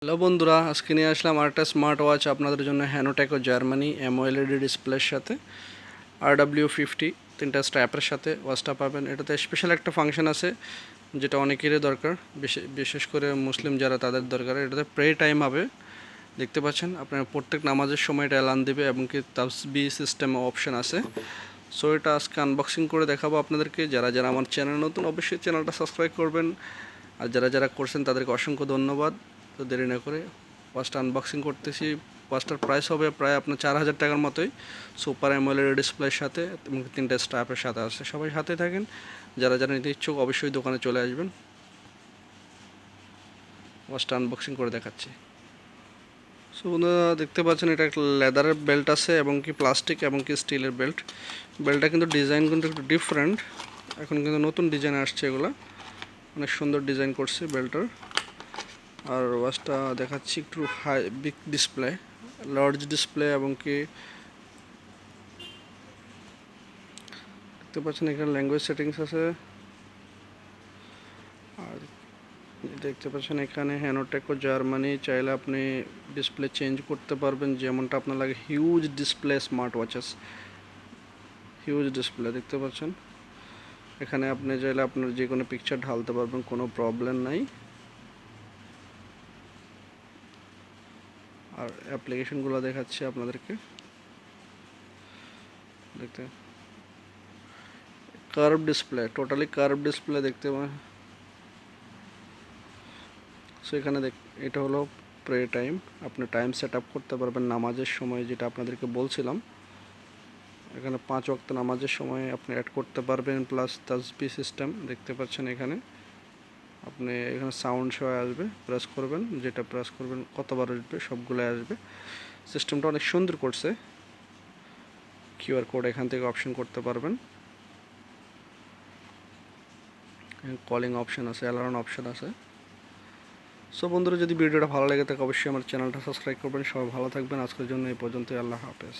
Hello বন্ধুরা, আজকে নিয়ে আসলাম আরেকটা স্মার্ট ওয়াচ আপনাদের জন্য হ্যানোটেকো জার্মানি এমওএলইডি ডিসপ্লের সাথে RW50 তিনটা স্ট্র্যাপের সাথে ওয়াচটা পাবেন। এটাতে স্পেশাল একটা ফাংশন আছে যেটা অনেকেরই দরকার, বিশেষ করে মুসলিম যারা তাদের দরকার। এটাতে প্রে টাইম হবে, দেখতে পাচ্ছেন আপনার প্রত্যেক নামাজের সময় এটা অ্যালার্ম দেবে এবং কি তাসবিহ সিস্টেম অপশন আছে। সো এটা আজকে আনবক্সিং করে দেখাবো আপনাদেরকে। যারা যারা আমার চ্যানেল নতুন অবশ্যই চ্যানেলটা সাবস্ক্রাইব করবেন, আর যারা যারা করছেন তাদেরকে অসংখ্য ধন্যবাদ। তো দেরি না করে ওয়াচটা আনবক্সিং করতেছি। ওয়াচটার প্রাইস হবে প্রায় আপনার 4000 টাকার মতোই, সুপার অ্যামোলেড ডিসপ্লের সাথে এবং তিনটা স্ট্র্যাপের সাথে আছে। সবাই হাতে থাকেন, যারা যারা নিতে ইচ্ছুক অবশ্যই দোকানে চলে আসবেন। ওয়াচটা আনবক্সিং করে দেখাচ্ছি। সো বন্ধুরা দেখতে পাচ্ছেন এটা একটা লেদারের বেল্ট আছে এবং কি প্লাস্টিক এবং কি স্টিলের বেল্ট। বেল্টটা কিন্তু ডিজাইন কিন্তু একটু ডিফারেন্ট, এখন কিন্তু নতুন ডিজাইন আসছে, এগুলো অনেক সুন্দর ডিজাইন করছে বেল্টটার। আর ওয়াচটা দেখাচ্ছি একটু high big display, large display এবং কি দেখতে পাচ্ছেন এখানে ল্যাঙ্গুয়েজ সেটিংস আছে। আর দেখতে পাচ্ছেন এখানে হ্যানোটেকো জার্মানি, চাইলে আপনি ডিসপ্লে চেঞ্জ করতে পারবেন যেমনটা আপনার লাগে। Huge display smart watches, huge display দেখতে পাচ্ছেন। এখানে আপনি চাইলে আপনার যে কোনো পিকচার ঢালতে পারবেন, কোনো প্রবলেম নাই। আর অ্যাপ্লিকেশনগুলো দেখাচ্ছি আপনাদেরকে, দেখতে curve display, totally curve display দেখতে পাবেন। সো এখানে এটা হলো প্রে টাইম, আপনি টাইম সেট আপ করতে পারবেন নামাজের সময়, যেটা আপনাদেরকে বলছিলাম। এখানে 5 ওয়াক্ত নামাজের সময় আপনি অ্যাড করতে পারবেন, প্লাস তাসবিহ সিস্টেম দেখতে পাচ্ছেন এখানে। আপনি এখানে সাউন্ড সহ আসবে, প্রেস করবেন, যেটা প্রেস করবেন কতবার আসবে সবগুলো আসবে। সিস্টেমটা অনেক সুন্দর করছে। কিউআর কোড এখান থেকে অপশন করতে পারবেন, কলিং অপশন আছে, অ্যালার্ম অপশন আছে। সো বন্ধুরা, যদি ভিডিওটা ভালো লেগে থাকে অবশ্যই আমার চ্যানেলটা সাবস্ক্রাইব করবেন। সবাই ভালো থাকবেন, আজকের জন্য এই পর্যন্তই। আল্লাহ হাফেজ।